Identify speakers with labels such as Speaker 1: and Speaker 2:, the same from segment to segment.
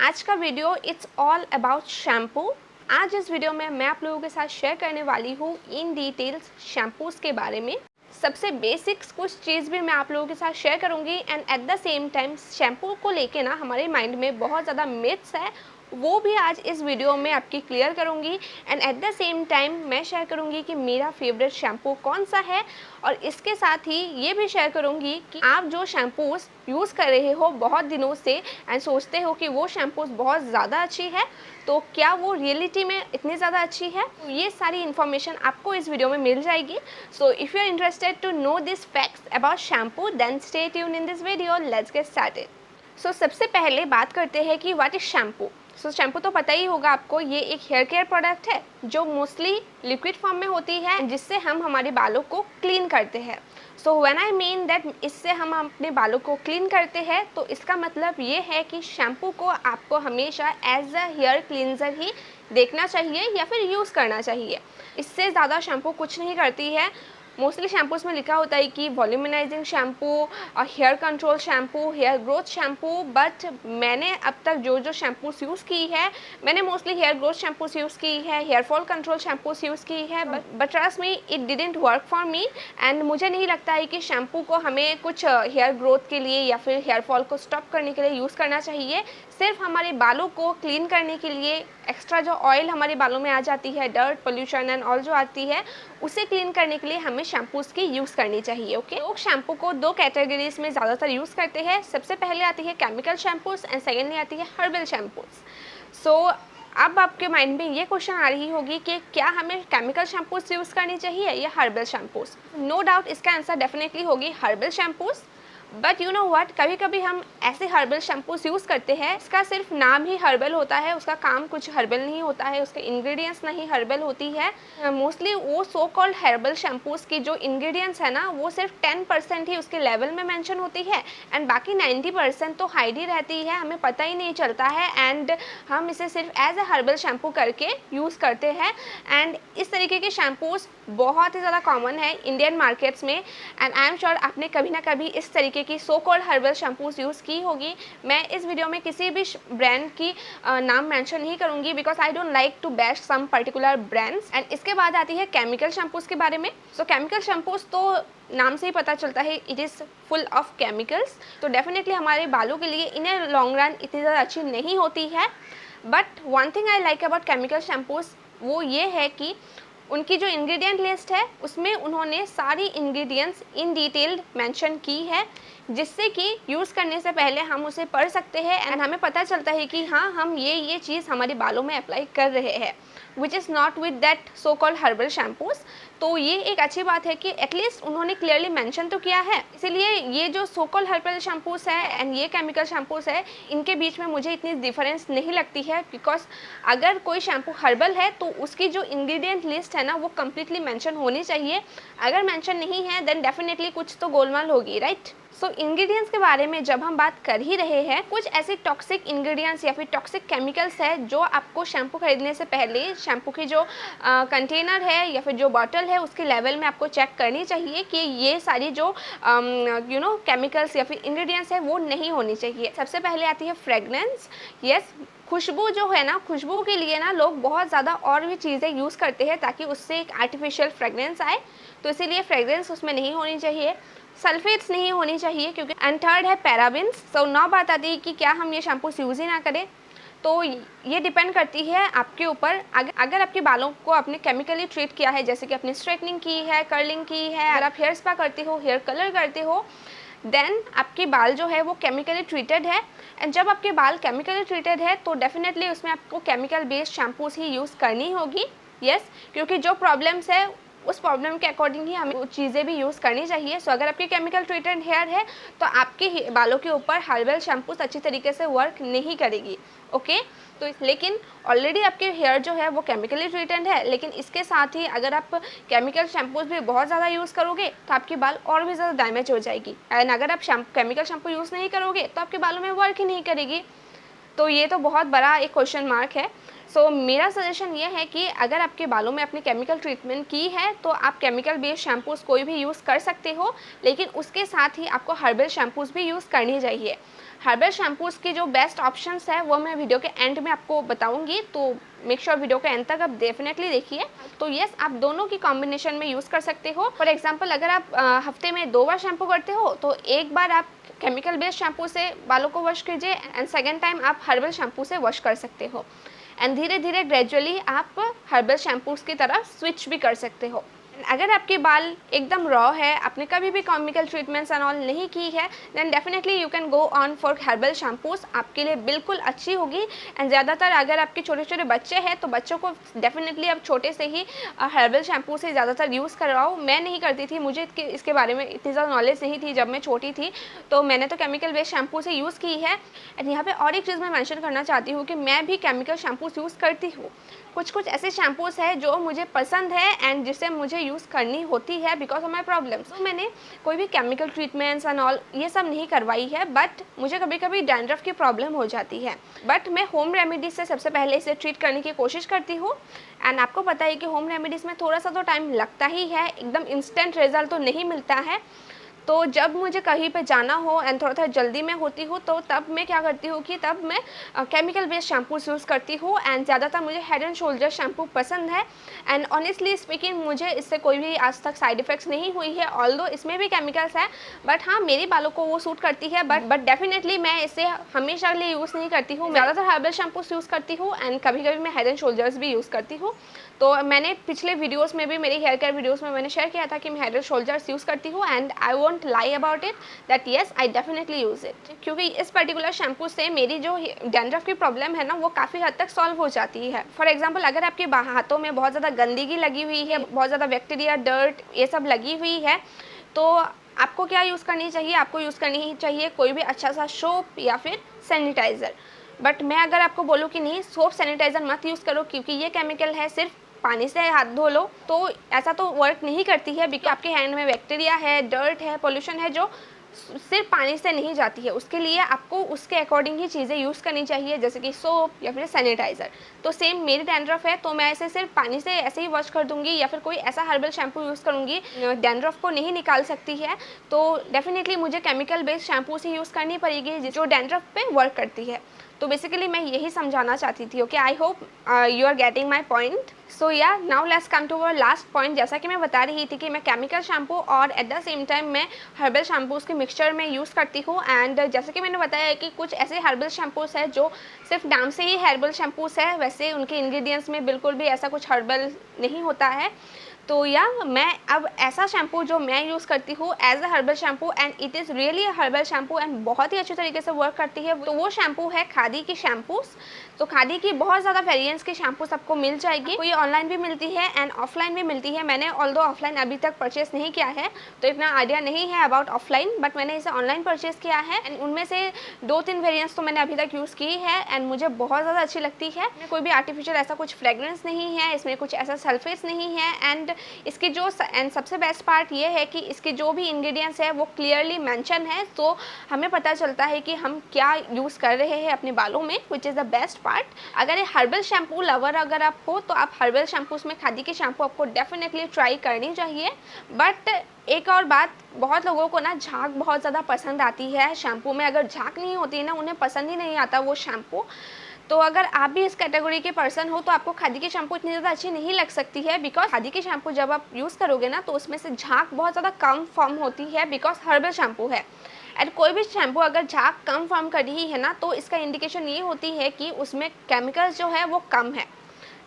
Speaker 1: आज का video it's all about shampoo. आज इस वीडियो में मैं आप लोगों के साथ शेयर करने वाली हूँ इन डिटेल्स शैम्पूज़ के बारे में। सबसे बेसिक्स कुछ चीज़ भी मैं आप लोगों के साथ शेयर करूँगी and eight the same time shampoo को लेके ना हमारे माइंड में बहुत ज़्यादा मिथ्स है, वो भी आज इस वीडियो में आपकी क्लियर करूँगी and eight the same time मैं शेयर करूँगी कि मेरा फेवरेट शैम्पू कौन सा है और इसके साथ ही ये भी शेयर करूँगी कि आप जो शैम्पूज़ यूज़ कर रहे हो बहुत दिनों से एंड सोचते हो कि वो शैम्पूज़ बहुत ज़्यादा अच्छी है, तो क्या वो रियलिटी में इतनी ज़्यादा अच्छी है? ये सारी इन्फॉर्मेशन आपको इस वीडियो में मिल जाएगी। So if you are interested to know this facts about shampoo then stay tune in this video. Let's get started. So सबसे पहले बात करते हैं कि what is shampoo. So shampoo तो पता ही होगा आपको, ये एक हेयर केयर प्रोडक्ट है जो मोस्टली लिक्विड फॉर्म में होती है जिससे हम हमारे बालों को क्लीन करते हैं। So when I mean that इससे हम अपने बालों को क्लीन करते हैं तो इसका मतलब ये है कि शैम्पू को आपको हमेशा एज अ हेयर क्लींजर ही देखना चाहिए या फिर यूज़ करना चाहिए। इससे ज़्यादा शैम्पू कुछ नहीं करती है। मोस्टली शैम्पूज़ में लिखा होता है कि वॉल्यूमनाइजिंग शैम्पू और hair control shampoo, hair growth shampoo, but मैंने अब तक जो शैम्पूस यूज़ की है, मैंने mostly hair growth shampoos use की है, hair fall control shampoos use की है, but trust me it didn't work for me and मुझे नहीं लगता है कि शैम्पू को हमें कुछ हेयर ग्रोथ के लिए या फिर हेयर फॉल को स्टॉप करने के लिए यूज़ करना चाहिए। सिर्फ हमारे बालों को क्लीन करने के लिए एक्स्ट्रा जो ऑयल हमारे बालों में आ जाती है, डर्ट, पोल्यूशन एंड ऑल जो आती है, उसे क्लीन करने के लिए हमें शैम्पूज़ की यूज़ करनी चाहिए। ओके, लोग शैम्पू को दो कैटेगरीज में ज़्यादातर यूज़ करते हैं। सबसे पहले आती है केमिकल शैम्पूज़ एंड सेकेंडली आती है हर्बल शैम्पूज़। सो अब आपके माइंड में ये क्वेश्चन आ रही होगी कि क्या हमें केमिकल शैम्पूज़ यूज़ करनी चाहिए या हर्बल शैम्पूज़। नो डाउट इसका आंसर डेफिनेटली होगी herbal shampoos. But you know what, कभी कभी हम ऐसे हर्बल शैम्पूज़ यूज़ करते हैं, इसका सिर्फ नाम ही हर्बल होता है, उसका काम कुछ हर्बल नहीं होता है, उसके इंग्रेडिएंट्स नहीं हर्बल होती है। मोस्टली वो सो कॉल्ड हर्बल शैम्पूज़ की जो इंग्रेडिएंट्स है ना, वो सिर्फ 10% ही उसके लेवल में मेंशन होती है एंड बाकी 90% तो हाइड ही रहती है, हमें पता ही नहीं चलता है एंड हम इसे सिर्फ एज ए हर्बल शैम्पू करके यूज़ करते हैं। एंड इस तरीके के शैम्पूज़ बहुत ही ज़्यादा कॉमन है इंडियन मार्केट्स में एंड आई एम श्योर आपने कभी ना कभी इस तरीके की so called herbal shampoos use की होगी। मैं इस वीडियो में किसी भी ब्रांड की नाम मेंशन नहीं करूँगी because I don't like to bash some particular brands. And इसके बाद आती है केमिकल शैम्पूज़ के बारे में। सो केमिकल शैम्पूज़ तो नाम से ही पता चलता है, it is full of chemicals, तो डेफिनेटली हमारे बालों के लिए इन ए लॉन्ग रन इतनी ज़्यादा अच्छी नहीं होती है। But one thing I like about chemical shampoos वो ये है कि उनकी जो इंग्रेडिएंट लिस्ट है उसमें उन्होंने सारी इंग्रेडिएंट्स इन डिटेल मेंशन की है, जिससे कि यूज़ करने से पहले हम उसे पढ़ सकते हैं एंड हमें पता चलता है कि हाँ, हम ये चीज़ हमारे बालों में अप्लाई कर रहे हैं, which is not with that so called herbal shampoos. तो ये एक अच्छी बात है कि एटलीस्ट उन्होंने क्लियरली मेंशन तो किया है। इसीलिए ये जो सो कॉल्ड हर्बल शैम्पूज़ है एंड ये केमिकल शैम्पूज़ है, इनके बीच में मुझे इतनी डिफरेंस नहीं लगती है बिकॉज अगर कोई शैम्पू हर्बल है तो उसकी जो इंग्रेडिएंट लिस्ट है ना, वो कम्प्लीटली मेंशन होनी चाहिए। अगर मेंशन नहीं है देन डेफिनेटली कुछ तो गोलमाल होगी, राइट। सो इंग्रेडिएंट्स के बारे में जब हम बात कर ही रहे हैं, कुछ ऐसे टॉक्सिक इंग्रेडिएंट्स या फिर टॉक्सिक केमिकल्स है जो आपको शैम्पू खरीदने से पहले शैम्पू की जो कंटेनर है या फिर जो बॉटल है उसके लेवल में आपको चेक करनी चाहिए कि ये सारी जो केमिकल्स या फिर इंग्रेडिएंट्स है वो नहीं होनी चाहिए। सबसे पहले आती है फ्रेगनेंस। यस, खुशबू जो है ना, खुशबू के लिए ना लोग बहुत ज़्यादा और भी चीज़ें यूज़ करते हैं ताकि उससे एक आर्टिफिशियल फ्रेगनेंस आए, तो इसीलिए फ्रेगरेंस उसमें नहीं होनी चाहिए। सल्फेट्स नहीं होनी चाहिए क्योंकि एंड थर्ड है पैराबिन्स। सो नौ बात आती है कि क्या हम ये शैम्पू यूज़ ही ना करें, तो ये डिपेंड करती है आपके ऊपर। अगर आपके बालों को आपने केमिकली ट्रीट किया है, जैसे कि आपने स्ट्रेटनिंग की है, कर्लिंग की है, अगर आप हेयर स्पा करते हो, हेयर कलर करते हो, देन आपके बाल जो है वो केमिकली ट्रीटेड है एंड जब आपके बाल केमिकली ट्रीटेड है तो डेफिनेटली उसमें आपको केमिकल बेस्ड शैम्पूज़ ही यूज़ करनी होगी। यस, क्योंकि जो प्रॉब्लम्स है उस प्रॉब्लम के अकॉर्डिंग ही हमें वो चीज़ें भी यूज़ करनी चाहिए। सो अगर आपकी केमिकल ट्रीटेड हेयर है तो आपके बालों के ऊपर हर्बल शैम्पूज़ अच्छी तरीके से वर्क नहीं करेगी। ओके, तो लेकिन ऑलरेडी आपके हेयर जो है वो केमिकली ट्रीटेड है, लेकिन इसके साथ ही अगर आप केमिकल शैम्पूज़ भी बहुत ज़्यादा यूज़ करोगे तो आपके बाल और भी ज़्यादा डैमेज हो जाएगी एंड अगर आप केमिकल शैम्पू यूज़ नहीं करोगे तो आपके बालों में वर्क ही नहीं करेगी। तो ये तो बहुत बड़ा एक क्वेश्चन मार्क है। सो मेरा सजेशन ये है कि अगर आपके बालों में आपने केमिकल ट्रीटमेंट की है तो आप केमिकल बेस्ड शैम्पूज़ कोई भी यूज़ कर सकते हो, लेकिन उसके साथ ही आपको हर्बल शैम्पूज़ भी यूज़ करनी चाहिए। हर्बल शैम्पूज़ की जो बेस्ट ऑप्शंस है वो मैं वीडियो के एंड में आपको बताऊंगी, तो मेक श्योर वीडियो के एंड तक आप डेफिनेटली देखिए। तो यस, आप दोनों की कॉम्बिनेशन में यूज़ कर सकते हो। फॉर एग्जांपल अगर आप हफ्ते में 2 बार शैम्पू करते हो तो एक बार आप केमिकल बेस्ड शैम्पू से बालों को वॉश कीजिए एंड सेकेंड टाइम आप हर्बल शैम्पू से वॉश कर सकते हो। एंड धीरे धीरे ग्रेजुअली आप हर्बल शैम्पूज़ की तरफ स्विच भी कर सकते हो। अगर आपके बाल एकदम रॉ है, आपने कभी भी केमिकल ट्रीटमेंट्स एंड ऑल नहीं की है, then definitely you can go on for herbal shampoos, आपके लिए बिल्कुल अच्छी होगी। एंड ज़्यादातर अगर आपके छोटे छोटे बच्चे हैं तो बच्चों को डेफिनेटली अब छोटे से ही हर्बल शैम्पू से ज़्यादातर यूज़ करवाओ। मैं नहीं करती थी, मुझे इसके बारे में इतनी ज़्यादा नॉलेज नहीं थी जब मैं छोटी थी, तो मैंने तो केमिकल बेस्ड शैम्पू से यूज़ की है। एंड यहाँ पर और एक चीज़ मैं मैंशन करना चाहती हूँ कि मैं भी केमिकल शैम्पूज़ यूज़ करती हूँ। कुछ ऐसे शैम्पूज़ हैं जो मुझे पसंद है एंड जिसे मुझे यूज़ करनी होती है बिकॉज ऑफ माई प्रॉब्लम्स। तो मैंने कोई भी केमिकल ट्रीटमेंट्स एंड ऑल ये सब नहीं करवाई है, बट मुझे कभी कभी डैंड्रफ की प्रॉब्लम हो जाती है, बट मैं होम रेमेडीज से सबसे पहले इसे ट्रीट करने की कोशिश करती हूँ। एंड आपको पता है कि होम रेमेडीज़ में थोड़ा सा तो टाइम लगता ही है, एकदम इंस्टेंट रिजल्ट तो नहीं मिलता है। तो जब मुझे कहीं पे जाना हो एंड थोड़ा सा जल्दी में होती हूँ तो तब मैं क्या करती हूँ कि तब मैं केमिकल बेस्ड शैम्पूस यूज़ करती हूँ। एंड ज़्यादातर मुझे हेड एंड शोल्डर शैम्पू पसंद है एंड ऑनेस्टली स्पीकिंग मुझे इससे कोई भी आज तक साइड इफ़ेक्ट्स नहीं हुई है, ऑल्दो इसमें भी केमिकल्स है, बट हाँ मेरे बालों को वो सूट करती है। बट डेफिनेटली मैं इसे हमेशा के लिए यूज़ नहीं करती हूँ, ज़्यादातर हर्बल शैम्पूस यूज़ करती हूँ एंड कभी कभी मैं हेड एंड शोल्डर्स भी यूज़ करती हूँ। तो मैंने पिछले वीडियोस में भी, मेरी हेयर केयर वीडियोस में मैंने शेयर किया था कि मैं हेड एंड शोल्डर्स यूज़ करती हूँ and I won't lie about it that yes I definitely use it, क्योंकि इस पर्टिकुलर शैम्पू से मेरी जो डैंड्रफ की प्रॉब्लम है ना वो काफ़ी हद तक सॉल्व हो जाती है। फॉर एग्जाम्पल अगर आपके हाथों में बहुत ज़्यादा गंदगी लगी हुई है, बहुत ज़्यादा बैक्टीरिया, डर्ट ये सब लगी हुई है, तो आपको क्या यूज़ करनी चाहिए? आपको यूज़ करनी चाहिए कोई भी अच्छा सा सोप या फिर सैनिटाइज़र। बट मैं अगर आपको बोलूँ कि नहीं, सोप सैनिटाइज़र मत यूज़ करो क्योंकि ये केमिकल है, सिर्फ पानी से हाथ धो लो, तो ऐसा तो वर्क नहीं करती है बिकॉज आपके हैंड में बैक्टीरिया है, डर्ट है, पोल्यूशन है जो सिर्फ पानी से नहीं जाती है। उसके लिए आपको उसके अकॉर्डिंग ही चीज़ें यूज़ करनी चाहिए, जैसे कि सोप या फिर सैनिटाइज़र। तो सेम मेरी डैंड्रफ है तो मैं इसे सिर्फ पानी से ऐसे ही वॉश कर दूंगी या फिर कोई ऐसा हर्बल शैम्पू यूज़ करूँगी, डैंड्रफ को नहीं निकाल सकती है, तो डेफिनेटली मुझे केमिकल बेस्ड शैम्पू से यूज़ करनी पड़ेगी जो डैंड्रफ पे वर्क करती है। तो बेसिकली मैं यही समझाना चाहती थी। Okay, I hope you are getting my point. So yeah now let's come to our last point. जैसा कि मैं बता रही थी कि मैं केमिकल शैम्पू और एट द सेम टाइम मैं हर्बल शैम्पूज़ के मिक्सचर में यूज़ करती हूँ। एंड जैसे कि मैंने बताया कि कुछ ऐसे हर्बल शैम्पूज़ है जो सिर्फ नाम से ही हर्बल शैम्पूज़ है, वैसे उनके इंग्रेडिएंट्स में बिल्कुल भी ऐसा कुछ हर्बल नहीं होता है। तो या मैं अब ऐसा शैम्पू जो मैं यूज़ करती हूँ as a herbal shampoo and it is really herbal shampoo and बहुत ही अच्छी तरीके से वर्क करती है, तो वो शैम्पू है खादी की शैम्पूज़। तो खादी की बहुत ज़्यादा वेरिएंट्स की शैम्पूज़ आपको मिल जाएगी, कोई ऑनलाइन भी मिलती है एंड ऑफलाइन भी मिलती है। मैंने ऑल्दो ऑफलाइन अभी तक परचेस नहीं किया है तो इतना आइडिया नहीं है अबाउट ऑफलाइन, बट मैंने इसे ऑनलाइन परचेस किया है एंड उनमें से 2-3 वेरिएंट्स तो मैंने अभी तक यूज़ की है एंड मुझे बहुत ज़्यादा अच्छी लगती है। कोई भी आर्टिफिशियल ऐसा कुछ फ्रेगरेंस नहीं है, इसमें कुछ ऐसा सल्फेट्स नहीं है एंड इसकी जो एंड सबसे बेस्ट पार्ट ये है कि इसके जो भी इंग्रेडिएंट्स है वो क्लियरली मेंशन है, तो हमें पता चलता है कि हम क्या यूज़ कर रहे हैं अपने बालों में, which is the best part. अगर हर्बल शैम्पू लवर अगर आप हो तो आप हर्बल शैम्पूज में खादी के शैम्पू आपको डेफिनेटली ट्राई करनी चाहिए। बट एक और बात, बहुत लोगों को ना झाग बहुत ज़्यादा पसंद आती है शैम्पू में, अगर झाग नहीं होती है ना उन्हें पसंद ही नहीं आता वो शैम्पू। तो अगर आप भी इस कैटेगरी के पर्सन हो तो आपको खादी की शैम्पू इतनी ज़्यादा अच्छी नहीं लग सकती है, बिकॉज खादी की शैम्पू जब आप यूज़ करोगे ना तो उसमें से झाग बहुत ज़्यादा कम फॉर्म होती है बिकॉज हर्बल शैम्पू है। एंड कोई भी शैम्पू अगर झाग कम फॉर्म कर रही है ना तो इसका इंडिकेशन ये होती है कि उसमें केमिकल्स जो है वो कम है,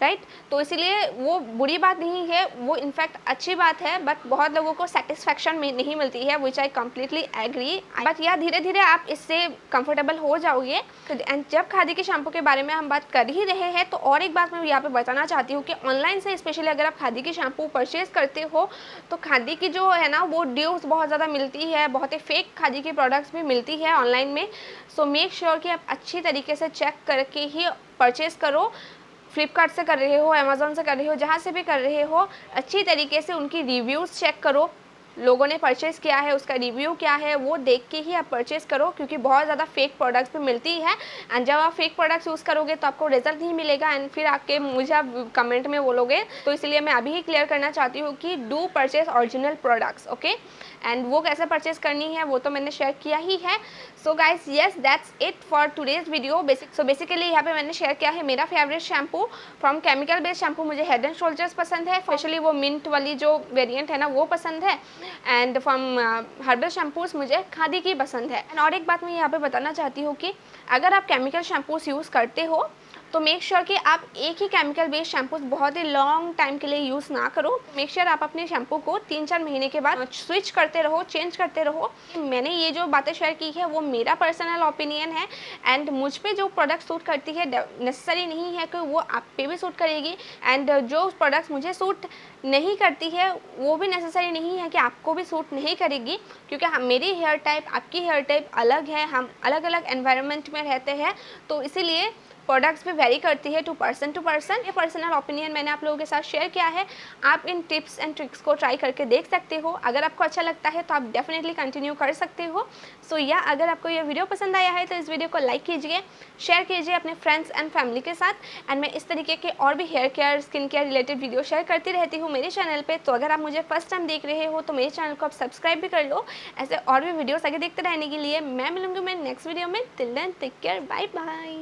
Speaker 1: राइट। तो इसीलिए वो बुरी बात नहीं है, वो इनफैक्ट अच्छी बात है, बट बहुत लोगों को सेटिस्फैक्शन में नहीं मिलती है, विच आई कम्प्लीटली एग्री। बट या धीरे धीरे आप इससे कंफर्टेबल हो जाओगे। एंड जब खादी के शैम्पू के बारे में हम बात कर ही रहे हैं तो और एक बात मैं यहाँ पे बताना चाहती हूँ कि ऑनलाइन से स्पेशली अगर आप खादी के शैम्पू परचेज करते हो तो खादी की जो है ना वो ड्यूज बहुत ज़्यादा मिलती है, बहुत ही फेक खादी की प्रोडक्ट्स भी मिलती है ऑनलाइन में। सो मेक श्योर कि आप अच्छी तरीके से चेक करके ही परचेज करो। फ्लिपकार्ट से कर रहे हो, अमेज़ॉन से कर रहे हो, जहाँ से भी कर रहे हो, अच्छी तरीके से उनकी रिव्यूज़ चेक करो, लोगों ने परचेज़ किया है उसका रिव्यू क्या है वो देख के ही आप परचेज़ करो, क्योंकि बहुत ज़्यादा फेक प्रोडक्ट्स भी मिलती है। एंड जब आप फेक प्रोडक्ट्स यूज़ करोगे तो आपको रिजल्ट नहीं मिलेगा एंड फिर आके मुझे आप कमेंट में बोलोगे। तो इसलिए मैं अभी ही क्लियर करना चाहती हूँ कि do purchase original products, okay. And वो कैसे परचेज करनी है वो तो मैंने शेयर किया ही है। So guys yes that's it for today's video. Basically यहाँ पे मैंने शेयर किया है मेरा favourite shampoo from chemical based shampoo. मुझे हेड एंड शोल्डर्स पसंद है, स्पेशली वो मिंट वाली जो वेरिएंट है ना वो पसंद है, एंड फ्रॉम हर्बल शैम्पूज मुझे खादी की पसंद है। एंड और एक बात मैं यहाँ पे बताना चाहती हूँ कि अगर आप केमिकल शैम्पूज यूज़ करते हो तो मेक श्योर कि आप एक ही केमिकल बेस्ड शैम्पूज बहुत ही लॉन्ग टाइम के लिए यूज़ ना करो। मेक श्योर आप अपने शैम्पू को 3-4 महीने के बाद स्विच करते रहो, चेंज करते रहो। मैंने ये जो बातें शेयर की है वो मेरा पर्सनल ओपिनियन है, एंड मुझ पे जो प्रोडक्ट सूट करती है नेसेसरी नहीं है कि वो आप पे भी सूट करेगी, एंड जो प्रोडक्ट्स मुझे सूट नहीं करती है वो भी नेसेसरी नहीं है कि आपको भी सूट नहीं करेगी, क्योंकि मेरी हेयर टाइप आपकी हेयर टाइप अलग है, हम अलग अलग एनवायरनमेंट में रहते हैं, तो इसीलिए प्रोडक्ट्स भी वेरी करती है टू पर्सन। ये पर्सनल ओपिनियन मैंने आप लोगों के साथ शेयर किया है। आप इन टिप्स एंड ट्रिक्स को ट्राई करके देख सकते हो। अगर आपको अच्छा लगता है तो आप डेफिनेटली कंटिन्यू कर सकते हो। सो या अगर आपको ये वीडियो पसंद आया है तो इस वीडियो को लाइक कीजिए, शेयर कीजिए अपने फ्रेंड्स एंड फैमिली के साथ। एंड मैं इस तरीके के और भी hair care, skin care related video share करती रहती हूँ मेरे चैनल पर। तो अगर आप मुझे फर्स्ट टाइम देख रहे हो तो मेरे चैनल को आप सब्सक्राइब भी कर लो, ऐसे और भी वीडियोज़ आगे देखते रहने के लिए। मैं मिलूंगी मैं नेक्स्ट वीडियो में। Till then take care, bye bye.